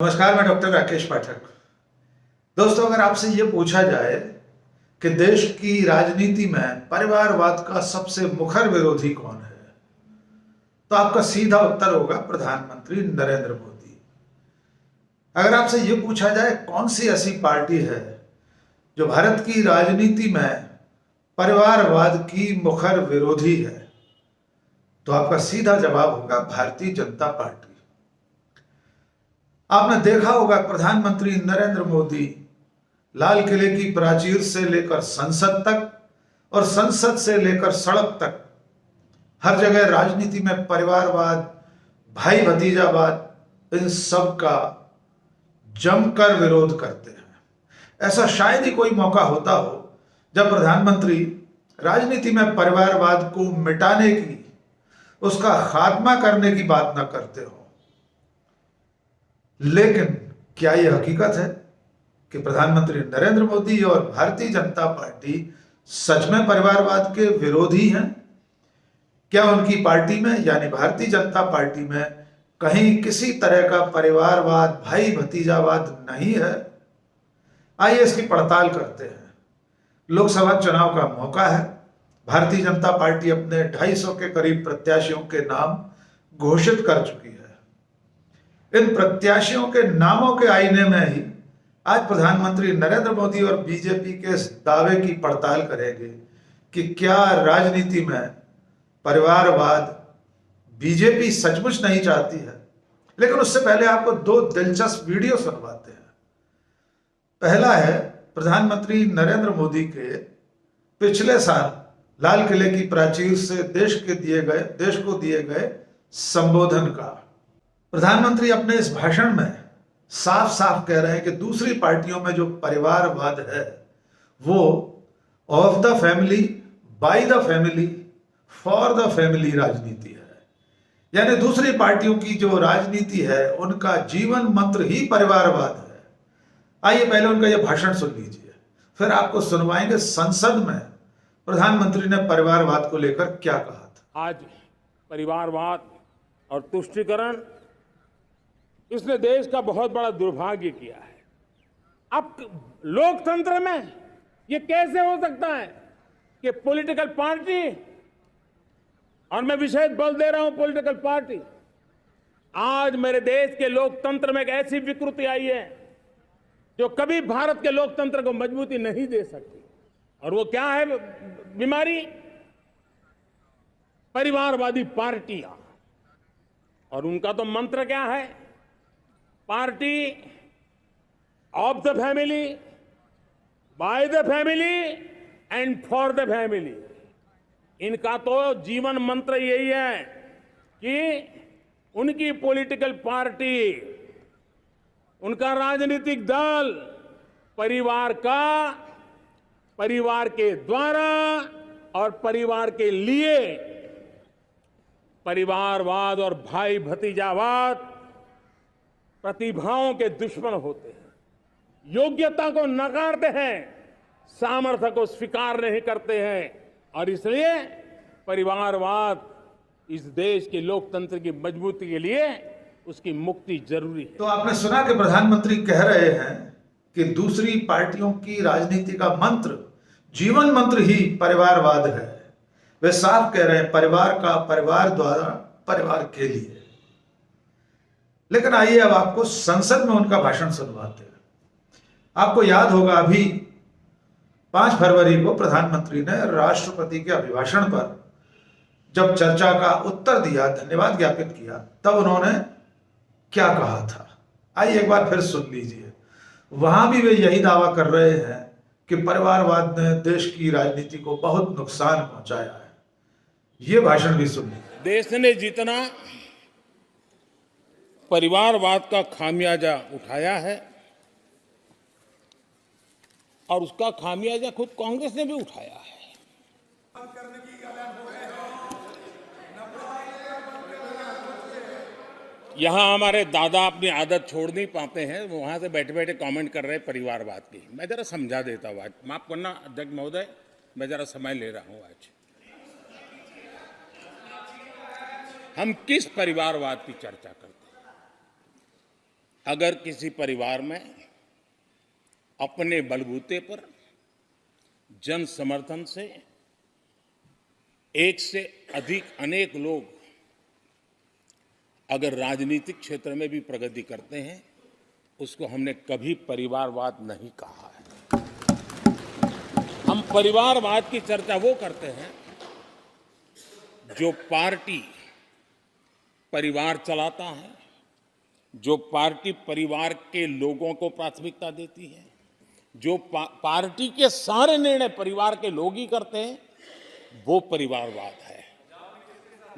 नमस्कार, मैं डॉक्टर राकेश पाठक। दोस्तों, अगर आपसे ये पूछा जाए कि देश की राजनीति में परिवारवाद का सबसे मुखर विरोधी कौन है, तो आपका सीधा उत्तर होगा प्रधानमंत्री नरेंद्र मोदी। अगर आपसे ये पूछा जाए कौन सी ऐसी पार्टी है जो भारत की राजनीति में परिवारवाद की मुखर विरोधी है, तो आपका सीधा जवाब होगा भारतीय जनता पार्टी। आपने देखा होगा प्रधानमंत्री नरेंद्र मोदी लाल किले की प्राचीर से लेकर संसद तक और संसद से लेकर सड़क तक हर जगह राजनीति में परिवारवाद, भाई भतीजावाद, इन सब का जमकर विरोध करते हैं। ऐसा शायद ही कोई मौका होता हो जब प्रधानमंत्री राजनीति में परिवारवाद को मिटाने की, उसका खात्मा करने की बात न करते हो। लेकिन क्या यह हकीकत है कि प्रधानमंत्री नरेंद्र मोदी और भारतीय जनता पार्टी सच में परिवारवाद के विरोधी हैं? क्या उनकी पार्टी में यानी भारतीय जनता पार्टी में कहीं किसी तरह का परिवारवाद, भाई भतीजावाद नहीं है? आइए इसकी पड़ताल करते हैं। लोकसभा चुनाव का मौका है। भारतीय जनता पार्टी अपने 250 के करीब प्रत्याशियों के नाम घोषित कर चुकी है। इन प्रत्याशियों के नामों के आईने में ही आज प्रधानमंत्री नरेंद्र मोदी और बीजेपी के इस दावे की पड़ताल करेंगे कि क्या राजनीति में परिवारवाद बीजेपी सचमुच नहीं चाहती है। लेकिन उससे पहले आपको दो दिलचस्प वीडियो सुनवाते हैं। पहला है प्रधानमंत्री नरेंद्र मोदी के पिछले साल लाल किले की प्राचीर से देश को दिए गए संबोधन का। प्रधानमंत्री अपने इस भाषण में साफ साफ कह रहे हैं कि दूसरी पार्टियों में जो परिवारवाद है वो of the family, by the family, for the family राजनीति है। यानी दूसरी पार्टियों की जो राजनीति है उनका जीवन मंत्र ही परिवारवाद है। आइए पहले उनका यह भाषण सुन लीजिए, फिर आपको सुनवाएंगे संसद में प्रधानमंत्री ने परिवारवाद को लेकर क्या कहा था। आज परिवारवाद और तुष्टीकरण, इसने देश का बहुत बड़ा दुर्भाग्य किया है। अब लोकतंत्र में ये कैसे हो सकता है कि पॉलिटिकल पार्टी, और मैं विशेष बल दे रहा हूं पॉलिटिकल पार्टी, आज मेरे देश के लोकतंत्र में एक ऐसी विकृति आई है जो कभी भारत के लोकतंत्र को मजबूती नहीं दे सकती। और वो क्या है बीमारी? परिवारवादी पार्टियां। और उनका तो मंत्र क्या है? Party of the family, by the family and for the family. इनका तो जीवन मंत्र यही है कि उनकी पॉलिटिकल पार्टी, उनका राजनीतिक दल परिवार का, परिवार के द्वारा और परिवार के लिए परिवारवाद और भाई भतीजावाद प्रतिभाओं के दुश्मन होते हैं, योग्यता को नकारते हैं, सामर्थ्य को स्वीकार नहीं करते हैं। और इसलिए परिवारवाद इस देश के लोकतंत्र की मजबूती के लिए उसकी मुक्ति जरूरी है। तो आपने सुना कि प्रधानमंत्री कह रहे हैं कि दूसरी पार्टियों की राजनीति का मंत्र, जीवन मंत्र ही परिवारवाद है। वे साफ कह रहे हैं परिवार का, परिवार द्वारा, परिवार के लिए। लेकिन आइए अब आपको संसद में उनका भाषण सुनवाते हैं। आपको याद होगा अभी 5 फरवरी को प्रधानमंत्री ने राष्ट्रपति के अभिभाषण पर जब चर्चा का उत्तर दिया, धन्यवाद ज्ञापित किया, तब उन्होंने क्या कहा था, आइए एक बार फिर सुन लीजिए। वहां भी वे यही दावा कर रहे हैं कि परिवारवाद ने देश की राजनीति को बहुत नुकसान पहुंचाया है। ये भाषण भी सुन लीजिए। देश ने जितना परिवारवाद का खामियाजा उठाया है और उसका खामियाजा खुद कांग्रेस ने भी उठाया है। यहां हमारे दादा अपनी आदत छोड़ नहीं पाते हैं, वो वहां से बैठे बैठे कमेंट कर रहे हैं परिवारवाद की। मैं जरा समझा देता हूं, आज माफ करना अध्यक्ष महोदय, मैं जरा समय ले रहा हूं। आज हम किस परिवारवाद की चर्चा करते हैं? अगर किसी परिवार में अपने बलबूते पर जन समर्थन से एक से अधिक अनेक लोग अगर राजनीतिक क्षेत्र में भी प्रगति करते हैं, उसको हमने कभी परिवारवाद नहीं कहा है। हम परिवारवाद की चर्चा वो करते हैं जो पार्टी परिवार चलाता है, जो पार्टी परिवार के लोगों को प्राथमिकता देती है, जो पार्टी के सारे निर्णय परिवार के लोग ही करते हैं, वो परिवारवाद है।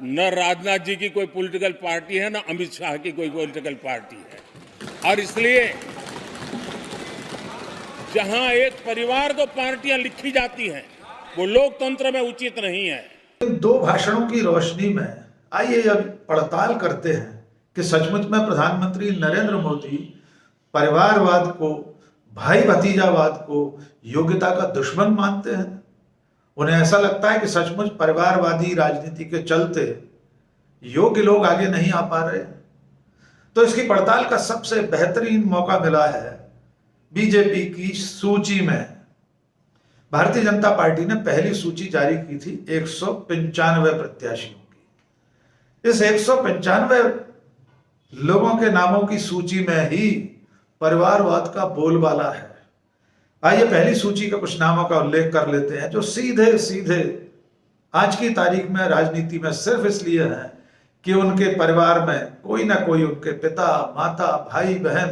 न राजनाथ जी की कोई पॉलिटिकल पार्टी है, न अमित शाह की कोई पॉलिटिकल पार्टी है। और इसलिए जहां एक परिवार को पार्टियां लिखी जाती हैं, वो लोकतंत्र में उचित नहीं है। इन दो भाषणों की रोशनी में आइए अब पड़ताल करते हैं कि सचमुच में प्रधानमंत्री नरेंद्र मोदी परिवारवाद को, भाई भतीजावाद को योग्यता का दुश्मन मानते हैं। उन्हें ऐसा लगता है कि सचमुच परिवारवादी राजनीति के चलते योग्य लोग आगे नहीं आ पा रहे। तो इसकी पड़ताल का सबसे बेहतरीन मौका मिला है बीजेपी की सूची में। भारतीय जनता पार्टी ने पहली सूची जारी की थी 195 प्रत्याशियों की। इस 195 लोगों के नामों की सूची में ही परिवारवाद का बोलबाला है। आइए पहली सूची के कुछ नामों का उल्लेख कर लेते हैं जो सीधे सीधे आज की तारीख में राजनीति में सिर्फ इसलिए हैं कि उनके परिवार में कोई ना कोई, उनके पिता, माता, भाई, बहन,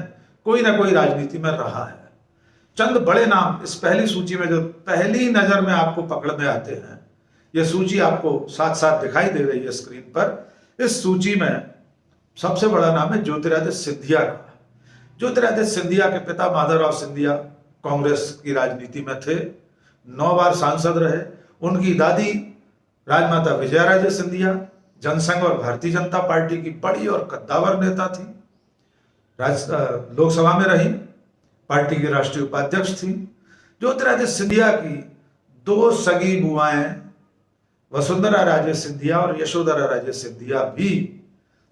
कोई ना कोई राजनीति में रहा है। चंद बड़े नाम इस पहली सूची में जो पहली नजर में आपको पकड़ में आते हैं, यह सूची आपको साथ साथ दिखाई दे रही है स्क्रीन पर। इस सूची में सबसे बड़ा नाम है ज्योतिरादित्य सिंधिया का। ज्योतिरादित्य सिंधिया के पिता माधवराव सिंधिया कांग्रेस की राजनीति में थे, 9 बार सांसद रहे। उनकी दादी राजमाता विजयाराजे सिंधिया जनसंघ और भारतीय जनता पार्टी की बड़ी और कद्दावर नेता थी। लोकसभा में रही, पार्टी की राष्ट्रीय उपाध्यक्ष थी। ज्योतिरादित्य सिंधिया की 2 सगी बुआएं वसुंधरा राजे सिंधिया और यशोधरा राजे सिंधिया भी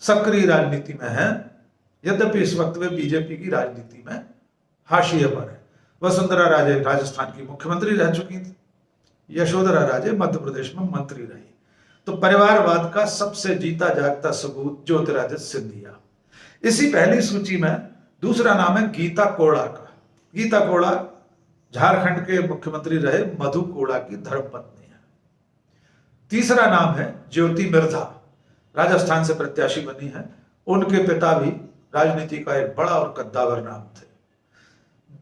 सक्रिय राजनीति में हैं, यद्यपि इस वक्त वे बीजेपी की राजनीति में हाशिए पर है। वसुंधरा राजे राजस्थान की मुख्यमंत्री रह चुकी थी, यशोधरा राजे मध्य प्रदेश में मंत्री रही। तो परिवारवाद का सबसे जीता जागता सबूत ज्योतिरादित्य सिंधिया। इसी पहली सूची में दूसरा नाम है गीता कोड़ा का। गीता कोड़ा झारखंड के मुख्यमंत्री रहे मधु कोड़ा की धर्मपत्नी है। तीसरा नाम है ज्योति मिर्धा, राजस्थान से प्रत्याशी बनी है। उनके पिता भी राजनीति का एक बड़ा और कद्दावर नाम थे।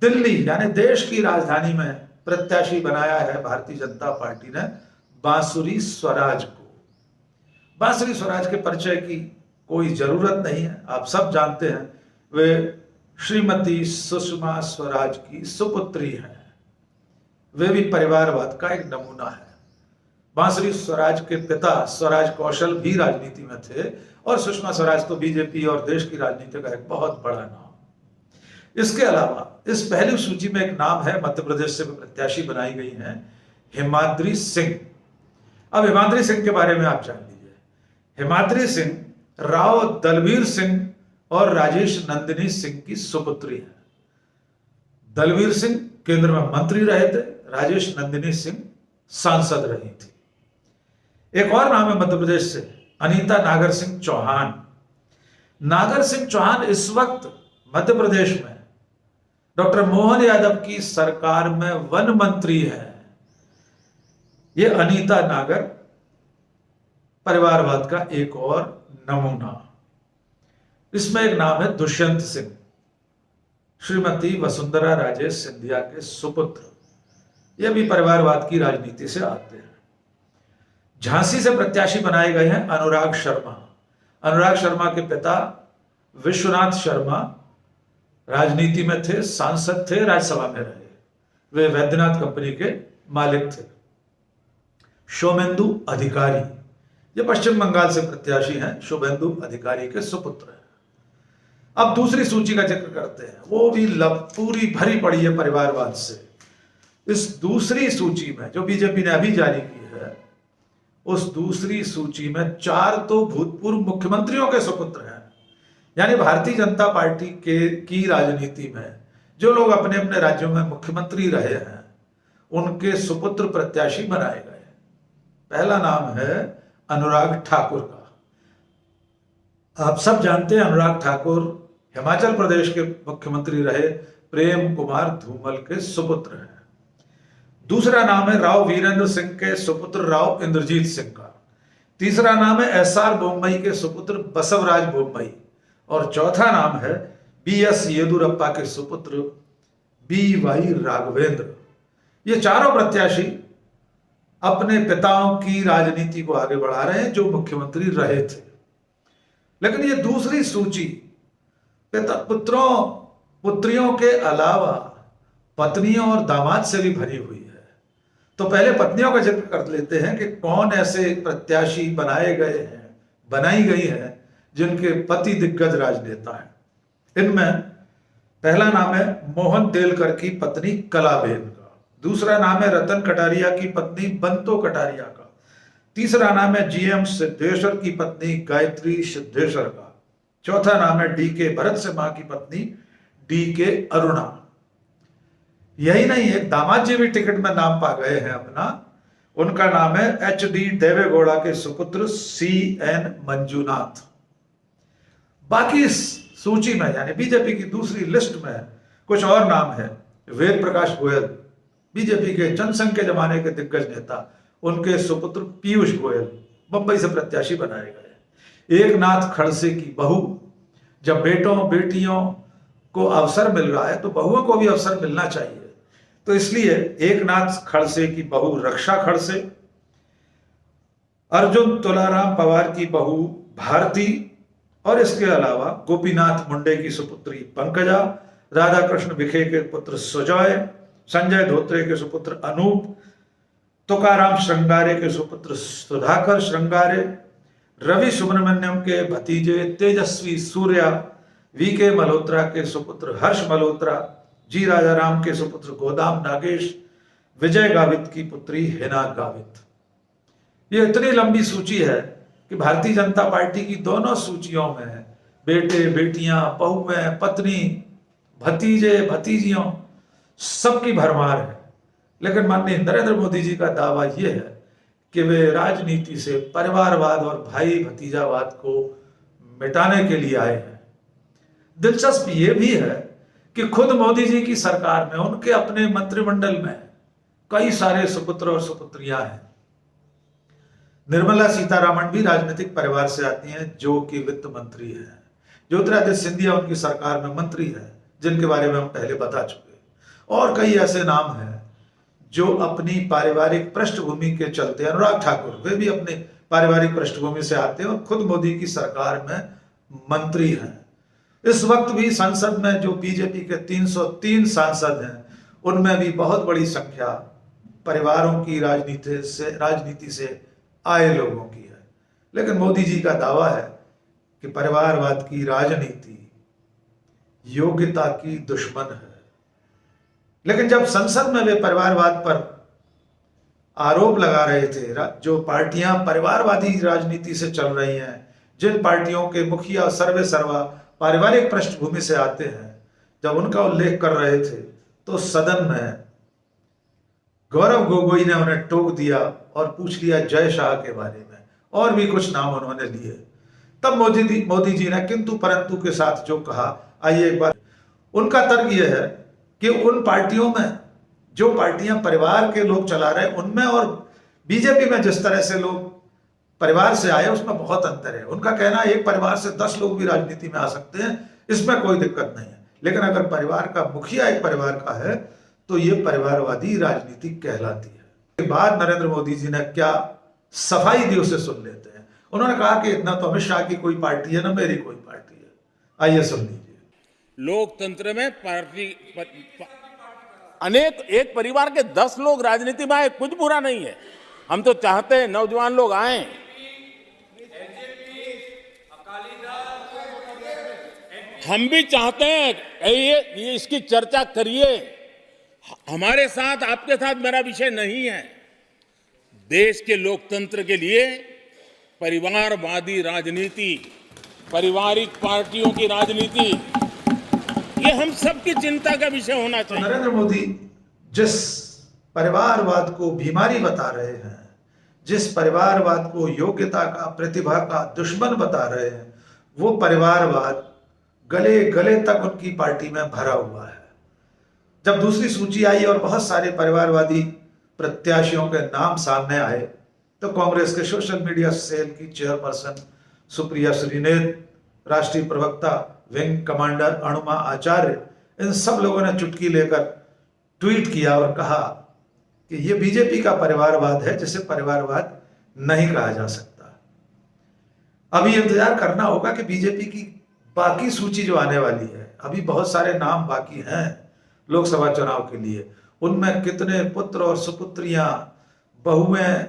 दिल्ली यानी देश की राजधानी में प्रत्याशी बनाया है भारतीय जनता पार्टी ने बांसुरी स्वराज को। बांसुरी स्वराज के परिचय की कोई जरूरत नहीं है, आप सब जानते हैं। वे श्रीमती सुषमा स्वराज की सुपुत्री हैं। वे भी परिवारवाद का एक नमूना है। बांसुरी स्वराज के पिता स्वराज कौशल भी राजनीति में थे और सुषमा स्वराज तो बीजेपी और देश की राजनीति का एक बहुत बड़ा नाम। इसके अलावा इस पहली सूची में एक नाम है, मध्य प्रदेश से प्रत्याशी बनाई गई हैं, हिमाद्री सिंह। अब हिमाद्री सिंह के बारे में आप जान लीजिए। हिमाद्री सिंह राव दलबीर सिंह और राजेश नंदिनी सिंह की सुपुत्री है। दलबीर सिंह केंद्र में मंत्री रहे थे, राजेश नंदिनी सिंह सांसद रही थी। एक और नाम है मध्य प्रदेश से, अनीता नागर सिंह चौहान। नागर सिंह चौहान इस वक्त मध्य प्रदेश में डॉक्टर मोहन यादव की सरकार में वन मंत्री है। यह अनीता नागर परिवारवाद का एक और नमूना। इसमें एक नाम है दुष्यंत सिंह, श्रीमती वसुंधरा राजे सिंधिया के सुपुत्र। यह भी परिवारवाद की राजनीति से आते हैं। झांसी से प्रत्याशी बनाए गए हैं अनुराग शर्मा। अनुराग शर्मा के पिता विश्वनाथ शर्मा राजनीति में थे, सांसद थे, राज्यसभा में रहे। वे वैद्यनाथ कंपनी के मालिक थे। शुभेंदु अधिकारी, ये पश्चिम बंगाल से प्रत्याशी हैं, शुभेंदु अधिकारी के सुपुत्र हैं। अब दूसरी सूची का जिक्र करते हैं, वो भी पूरी भरी पड़ी है परिवारवाद से। इस दूसरी सूची में जो बीजेपी ने अभी जारी की है, उस दूसरी सूची में 4 तो भूतपूर्व मुख्यमंत्रियों के सुपुत्र हैं। यानी भारतीय जनता पार्टी की राजनीति में जो लोग अपने अपने राज्यों में मुख्यमंत्री रहे हैं उनके सुपुत्र प्रत्याशी बनाए गए। पहला नाम है अनुराग ठाकुर का। आप सब जानते हैं अनुराग ठाकुर हिमाचल प्रदेश के मुख्यमंत्री रहे प्रेम कुमार धूमल के सुपुत्र हैं। दूसरा नाम है राव वीरेंद्र सिंह के सुपुत्र राव इंद्रजीत सिंह का। तीसरा नाम है एसआर बोम्मई के सुपुत्र बसवराज बोम्मई। और चौथा नाम है बीएस येदुरप्पा के सुपुत्र बीवाई राघवेंद्र। ये चारों प्रत्याशी अपने पिताओं की राजनीति को आगे बढ़ा रहे हैं जो मुख्यमंत्री रहे थे। लेकिन ये दूसरी सूची पुत्रियों के अलावा पत्नियों और दामाद से भी भरी हुई है। तो पहले पत्नियों का जिक्र कर लेते हैं कि कौन ऐसे प्रत्याशी बनाई गई हैं जिनके पति दिग्गज राजनेता हैं। इनमें पहला नाम है मोहन देलकर की पत्नी कलाबेन का। दूसरा नाम है रतन कटारिया की पत्नी बंतो कटारिया का। तीसरा नाम है जीएम सिद्धेश्वर की पत्नी गायत्री सिद्धेश्वर का। चौथा नाम है डीके भरत सिम्हा की पत्नी डीके अरुणा। यही नहीं, एक दामाद जी भी टिकट में नाम पा गए हैं अपना। उनका नाम है एचडी देवेगौड़ा के सुपुत्र सीएन मंजुनाथ। बाकी इस सूची में यानी बीजेपी की दूसरी लिस्ट में कुछ और नाम है। वेद प्रकाश गोयल, बीजेपी के जनसंघ के जमाने के दिग्गज नेता, उनके सुपुत्र पीयूष गोयल बंबई से प्रत्याशी बनाए गए। एकनाथ खड़से की बहू। जब बेटों बेटियों को अवसर मिल रहा है तो बहुओं को भी अवसर मिलना चाहिए, तो इसलिए एकनाथ खड़से की बहू रक्षा खड़से, अर्जुन तुलाराम पवार की बहू भारती, और इसके अलावा गोपीनाथ मुंडे की सुपुत्री पंकजा, राधा कृष्ण विखे के पुत्र सुजय, संजय धोत्रे के सुपुत्र अनूप, तुकाराम श्रृंगारे के सुपुत्र सुधाकर श्रृंगारे, रवि सुब्रमण्यम के भतीजे तेजस्वी सूर्या, वीके मल्होत्रा के सुपुत्र हर्ष मल्होत्रा, जी राजाराम के सुपुत्र गोदाम नागेश, विजय गावित की पुत्री हिना गावित। ये इतनी लंबी सूची है कि भारतीय जनता पार्टी की दोनों सूचियों में बेटे बेटियां, बहुएं, पत्नी, भतीजे भतीजियों सबकी भरमार है। लेकिन माननीय नरेंद्र मोदी जी का दावा यह है कि वे राजनीति से परिवारवाद और भाई भतीजावाद को मिटाने के लिए आए हैं। दिलचस्प ये भी है कि खुद मोदी जी की सरकार में उनके अपने मंत्रिमंडल में कई सारे सुपुत्र और सुपुत्रियां हैं। निर्मला सीतारामन भी राजनीतिक परिवार से आती हैं जो कि वित्त मंत्री हैं। ज्योतिरादित्य सिंधिया उनकी सरकार में मंत्री है जिनके बारे में हम पहले बता चुके। और कई ऐसे नाम हैं जो अपनी पारिवारिक पृष्ठभूमि के चलते, अनुराग ठाकुर वे भी अपने पारिवारिक पृष्ठभूमि से आते हैं और खुद मोदी की सरकार में मंत्री हैं। इस वक्त भी संसद में जो बीजेपी के 303 सांसद हैं उनमें भी बहुत बड़ी संख्या परिवारों की राजनीति से आए लोगों की है। लेकिन मोदी जी का दावा है कि परिवारवाद की राजनीति योग्यता की दुश्मन है। लेकिन जब संसद में वे परिवारवाद पर आरोप लगा रहे थे, जो पार्टियां परिवारवादी राजनीति से चल रही हैं, जिन पार्टियों के मुखिया सर्वे सर्वा पारिवारिक पृष्ठभूमि से आते हैं, जब उनका उल्लेख कर रहे थे तो सदन में गौरव गोगोई ने उन्हें टोक दिया और पूछ लिया जय शाह के बारे में, और भी कुछ नाम उन्होंने लिए। तब मोदी जी ने किंतु परंतु के साथ जो कहा, आइए एक बार। उनका तर्क यह है कि उन पार्टियों में जो पार्टियां परिवार के लोग चला रहे हैं उनमें और बीजेपी में जिस तरह से लोग परिवार से आए उसमें बहुत अंतर है। उनका कहना है एक परिवार से 10 लोग भी राजनीति में आ सकते हैं, इसमें कोई दिक्कत नहीं है। लेकिन अगर परिवार का मुखिया एक परिवार का है तो ये परिवारवादी राजनीति कहलाती है। इसके बाद नरेंद्र मोदी जी ने क्या सफाई दी उसे सुन लेते हैं। उन्होंने कहा कि ना तो अमित शाह की कोई पार्टी है ना मेरी कोई पार्टी है। आइए सुन लीजिए। लोकतंत्र में एक परिवार के 10 लोग राजनीति में आए, कुछ बुरा नहीं है। हम तो चाहते हैं नौजवान लोग आए। हम भी चाहते हैं ये इसकी चर्चा करिए। हमारे साथ आपके साथ मेरा विषय नहीं है। देश के लोकतंत्र के लिए परिवारवादी राजनीति पारिवारिक पार्टियों की राजनीति, ये हम सबकी चिंता का विषय होना तो चाहिए। नरेंद्र मोदी जिस परिवारवाद को बीमारी बता रहे हैं, जिस परिवारवाद को योग्यता का, प्रतिभा का दुश्मन बता रहे हैं, वो परिवारवाद गले गले तक उनकी पार्टी में भरा हुआ है। जब दूसरी सूची आई और बहुत सारे परिवारवादी प्रत्याशियों के नाम सामने आए, तो कांग्रेस के सोशल मीडिया सेल की चेयरपर्सन सुप्रिया श्रीनेत, राष्ट्रीय प्रवक्ता विंग कमांडर अणुमा आचार्य, इन सब लोगों ने चुटकी लेकर ट्वीट किया और कहा कि ये बीजेपी का परिवारवाद है, जिसे परिवारवाद नहीं कहा जा सकता। अभी इंतजार करना होगा कि बीजेपी की बाकी सूची जो आने वाली है, अभी बहुत सारे नाम बाकी हैं लोकसभा चुनाव के लिए, उनमें कितने पुत्र और सुपुत्रियां, बहुएं,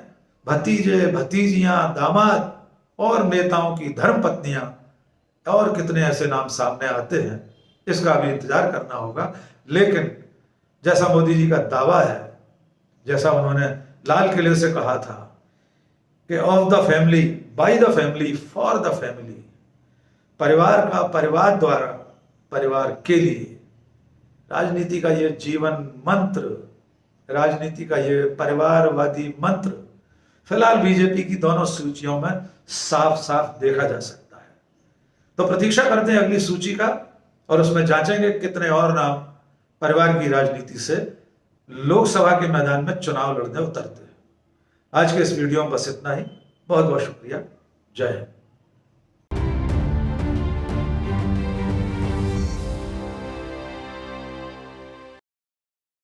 भतीजे, भतीजियां, दामाद और नेताओं की धर्मपत्नियां और कितने ऐसे नाम सामने आते हैं, इसका अभी इंतजार करना होगा। लेकिन जैसा मोदी जी का दावा है, जैसा उन्होंने लाल किले से कहा था कि of the family, by the family, for the family, परिवार का, परिवार द्वारा, परिवार के लिए, राजनीति का ये जीवन मंत्र, राजनीति का ये परिवारवादी मंत्र फिलहाल बीजेपी की दोनों सूचियों में साफ साफ देखा जा सकता है। तो प्रतीक्षा करते हैं अगली सूची का और उसमें जांचेंगे कितने और नाम परिवार की राजनीति से लोकसभा के मैदान में चुनाव लड़ने उतरते हैं। आज के इस वीडियो में बस इतना ही। बहुत बहुत शुक्रिया। जय हिंद।